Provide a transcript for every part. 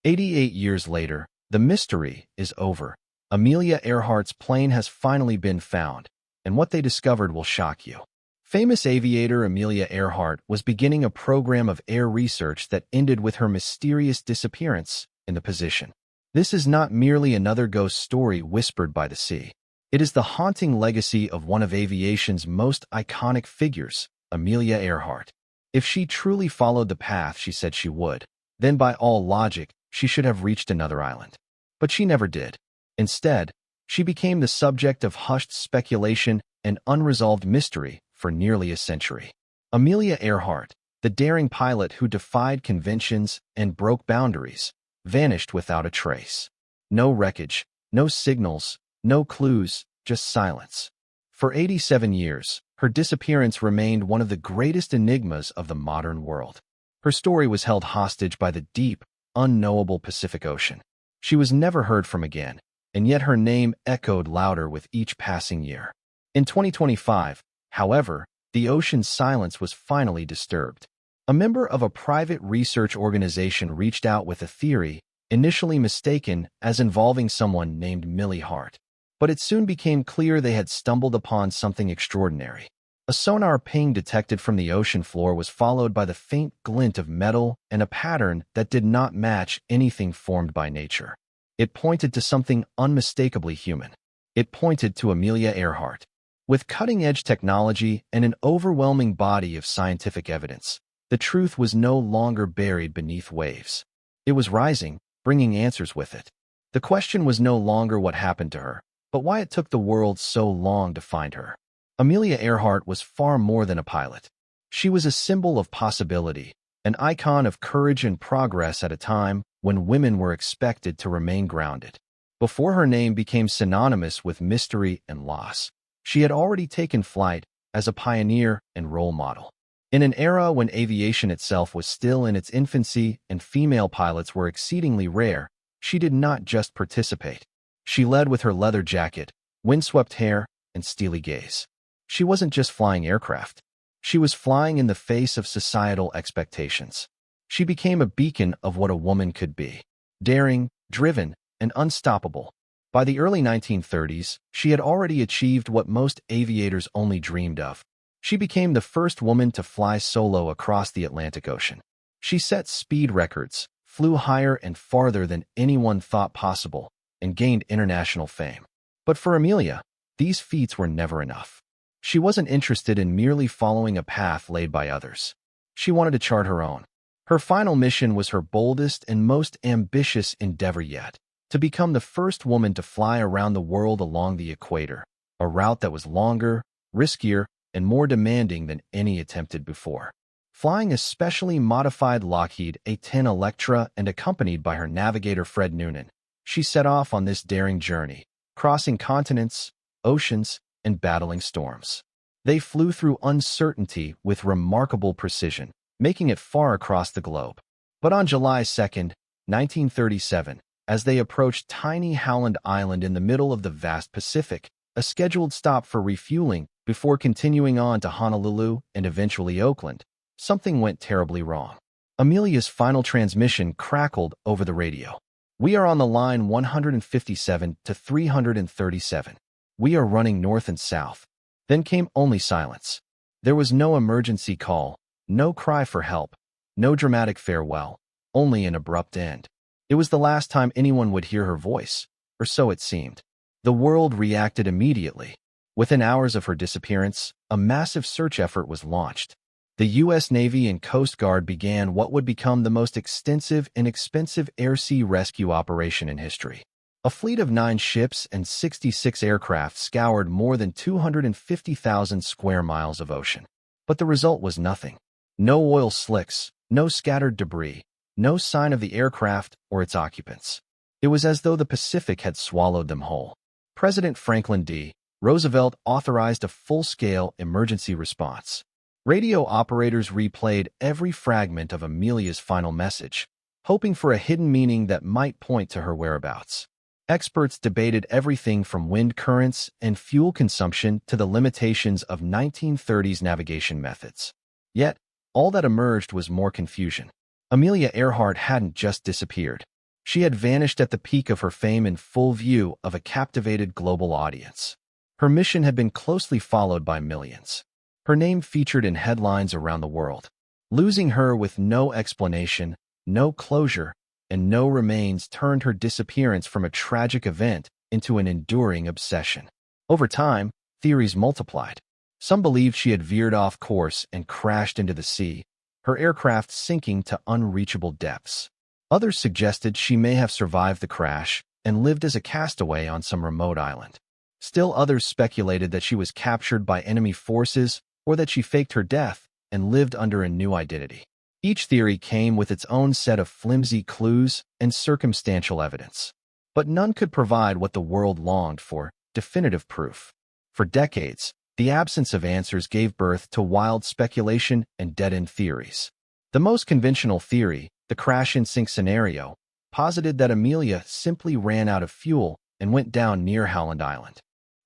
88 years later, the mystery is over. Amelia Earhart's plane has finally been found, and what they discovered will shock you. Famous aviator Amelia Earhart was beginning a program of air research that ended with her mysterious disappearance in the position. This is not merely another ghost story whispered by the sea. It is the haunting legacy of one of aviation's most iconic figures, Amelia Earhart. If she truly followed the path she said she would, then by all logic, she should have reached another island. But she never did. Instead, she became the subject of hushed speculation and unresolved mystery for nearly a century. Amelia Earhart, the daring pilot who defied conventions and broke boundaries, vanished without a trace. No wreckage, no signals, no clues, just silence. For 87 years, her disappearance remained one of the greatest enigmas of the modern world. Her story was held hostage by the deep, unknowable Pacific Ocean. She was never heard from again, and yet her name echoed louder with each passing year. In 2025, however, the ocean's silence was finally disturbed. A member of a private research organization reached out with a theory, initially mistaken as involving someone named Amelia Earhart. But it soon became clear they had stumbled upon something extraordinary. A sonar ping detected from the ocean floor was followed by the faint glint of metal and a pattern that did not match anything formed by nature. It pointed to something unmistakably human. It pointed to Amelia Earhart. With cutting-edge technology and an overwhelming body of scientific evidence, the truth was no longer buried beneath waves. It was rising, bringing answers with it. The question was no longer what happened to her, but why it took the world so long to find her. Amelia Earhart was far more than a pilot. She was a symbol of possibility, an icon of courage and progress at a time when women were expected to remain grounded. Before her name became synonymous with mystery and loss, she had already taken flight as a pioneer and role model. In an era when aviation itself was still in its infancy and female pilots were exceedingly rare, she did not just participate. She led with her leather jacket, windswept hair, and steely gaze. She wasn't just flying aircraft. She was flying in the face of societal expectations. She became a beacon of what a woman could be: daring, driven, and unstoppable. By the early 1930s, she had already achieved what most aviators only dreamed of. She became the first woman to fly solo across the Atlantic Ocean. She set speed records, flew higher and farther than anyone thought possible, and gained international fame. But for Amelia, these feats were never enough. She wasn't interested in merely following a path laid by others. She wanted to chart her own. Her final mission was her boldest and most ambitious endeavor yet: to become the first woman to fly around the world along the equator, a route that was longer, riskier, and more demanding than any attempted before. Flying a specially modified Lockheed A-10 Electra and accompanied by her navigator Fred Noonan, she set off on this daring journey, crossing continents, oceans, and battling storms. They flew through uncertainty with remarkable precision, making it far across the globe. But on July 2, 1937, as they approached tiny Howland Island in the middle of the vast Pacific, a scheduled stop for refueling before continuing on to Honolulu and eventually Oakland, something went terribly wrong. Amelia's final transmission crackled over the radio. "We are on the line 157 to 337. We are running north and south." Then came only silence. There was no emergency call, no cry for help, no dramatic farewell, only an abrupt end. It was the last time anyone would hear her voice, or so it seemed. The world reacted immediately. Within hours of her disappearance, a massive search effort was launched. The U.S. Navy and Coast Guard began what would become the most extensive and expensive air-sea rescue operation in history. A fleet of 9 ships and 66 aircraft scoured more than 250,000 square miles of ocean. But the result was nothing. No oil slicks, no scattered debris, no sign of the aircraft or its occupants. It was as though the Pacific had swallowed them whole. President Franklin D. Roosevelt authorized a full-scale emergency response. Radio operators replayed every fragment of Amelia's final message, hoping for a hidden meaning that might point to her whereabouts. Experts debated everything from wind currents and fuel consumption to the limitations of 1930s navigation methods. Yet, all that emerged was more confusion. Amelia Earhart hadn't just disappeared. She had vanished at the peak of her fame in full view of a captivated global audience. Her mission had been closely followed by millions. Her name featured in headlines around the world. Losing her with no explanation, no closure, and no remains turned her disappearance from a tragic event into an enduring obsession. Over time, theories multiplied. Some believed she had veered off course and crashed into the sea, her aircraft sinking to unreachable depths. Others suggested she may have survived the crash and lived as a castaway on some remote island. Still others speculated that she was captured by enemy forces or that she faked her death and lived under a new identity. Each theory came with its own set of flimsy clues and circumstantial evidence. But none could provide what the world longed for, definitive proof. For decades, the absence of answers gave birth to wild speculation and dead-end theories. The most conventional theory, the crash-and-sink scenario, posited that Amelia simply ran out of fuel and went down near Howland Island.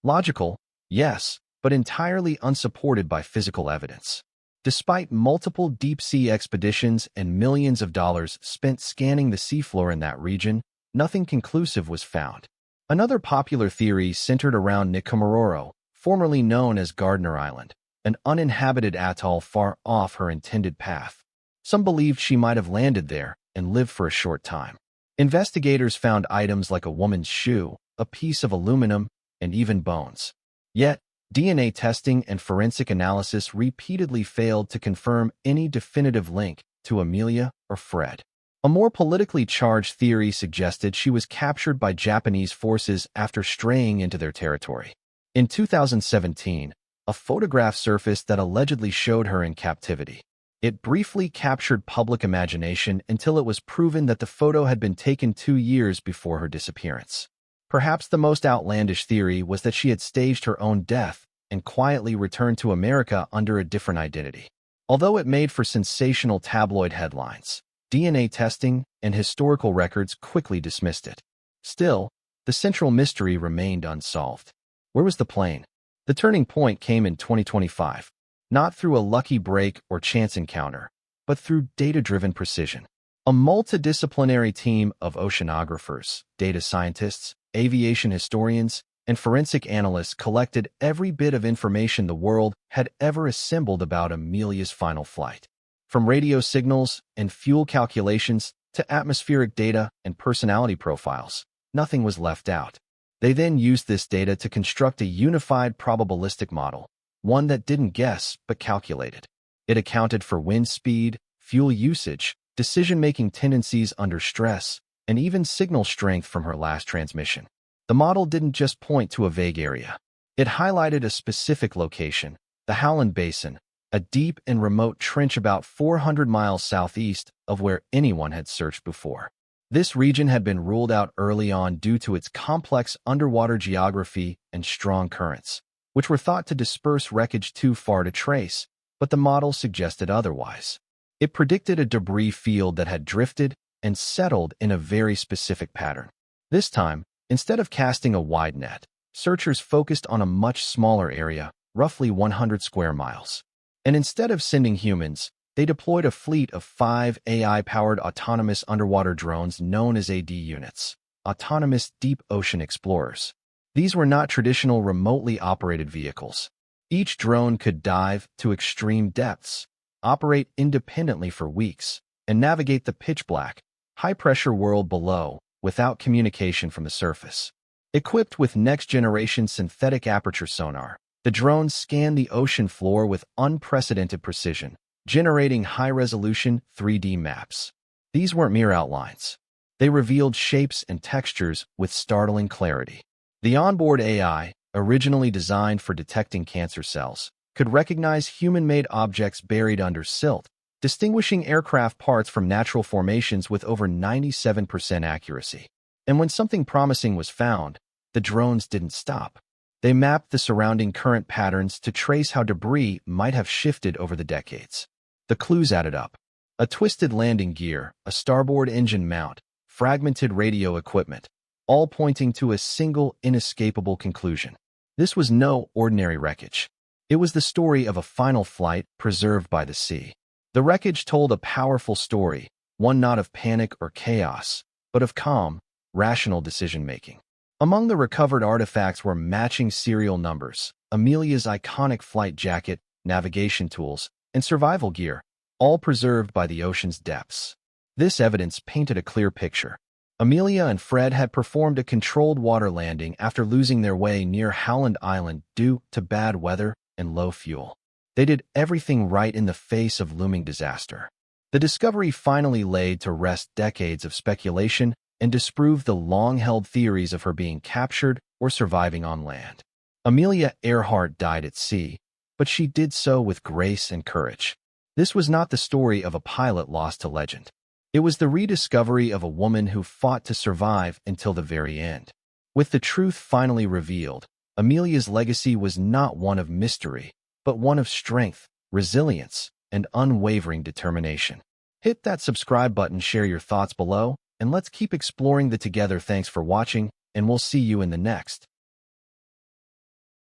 Logical, yes, but entirely unsupported by physical evidence. Despite multiple deep-sea expeditions and millions of dollars spent scanning the seafloor in that region, nothing conclusive was found. Another popular theory centered around Nikomaroro, formerly known as Gardner Island, an uninhabited atoll far off her intended path. Some believed she might have landed there and lived for a short time. Investigators found items like a woman's shoe, a piece of aluminum, and even bones. Yet, DNA testing and forensic analysis repeatedly failed to confirm any definitive link to Amelia or Fred. A more politically charged theory suggested she was captured by Japanese forces after straying into their territory. In 2017, a photograph surfaced that allegedly showed her in captivity. It briefly captured public imagination until it was proven that the photo had been taken 2 years before her disappearance. Perhaps the most outlandish theory was that she had staged her own death and quietly returned to America under a different identity. Although it made for sensational tabloid headlines, DNA testing and historical records quickly dismissed it. Still, the central mystery remained unsolved. Where was the plane? The turning point came in 2025, not through a lucky break or chance encounter, but through data-driven precision. A multidisciplinary team of oceanographers, data scientists, aviation historians, and forensic analysts collected every bit of information the world had ever assembled about Amelia's final flight. From radio signals and fuel calculations to atmospheric data and personality profiles, nothing was left out. They then used this data to construct a unified probabilistic model, one that didn't guess but calculated. It accounted for wind speed, fuel usage, decision-making tendencies under stress, and even signal strength from her last transmission. The model didn't just point to a vague area. It highlighted a specific location, the Howland Basin, a deep and remote trench about 400 miles southeast of where anyone had searched before. This region had been ruled out early on due to its complex underwater geography and strong currents, which were thought to disperse wreckage too far to trace, but the model suggested otherwise. It predicted a debris field that had drifted and settled in a very specific pattern. This time, instead of casting a wide net, searchers focused on a much smaller area, roughly 100 square miles. And instead of sending humans, they deployed a fleet of 5 AI-powered autonomous underwater drones known as AD units, autonomous deep ocean explorers. These were not traditional remotely operated vehicles. Each drone could dive to extreme depths, operate independently for weeks, and navigate the pitch-black, high-pressure world below without communication from the surface. Equipped with next-generation synthetic aperture sonar, the drones scanned the ocean floor with unprecedented precision, generating high-resolution 3D maps. These weren't mere outlines. They revealed shapes and textures with startling clarity. The onboard AI, originally designed for detecting cancer cells, could recognize human-made objects buried under silt, distinguishing aircraft parts from natural formations with over 97% accuracy. And when something promising was found, the drones didn't stop. They mapped the surrounding current patterns to trace how debris might have shifted over the decades. The clues added up. A twisted landing gear, a starboard engine mount, fragmented radio equipment, all pointing to a single inescapable conclusion. This was no ordinary wreckage. It was the story of a final flight preserved by the sea. The wreckage told a powerful story, one not of panic or chaos, but of calm, rational decision-making. Among the recovered artifacts were matching serial numbers, Amelia's iconic flight jacket, navigation tools, and survival gear, all preserved by the ocean's depths. This evidence painted a clear picture. Amelia and Fred had performed a controlled water landing after losing their way near Howland Island due to bad weather and low fuel. They did everything right in the face of looming disaster. The discovery finally laid to rest decades of speculation and disproved the long-held theories of her being captured or surviving on land. Amelia Earhart died at sea, but she did so with grace and courage. This was not the story of a pilot lost to legend. It was the rediscovery of a woman who fought to survive until the very end. With the truth finally revealed, Amelia's legacy was not one of mystery, but one of strength, resilience, and unwavering determination. Hit that subscribe button, share your thoughts below, and let's keep exploring the together. Thanks for watching, and we'll see you in the next.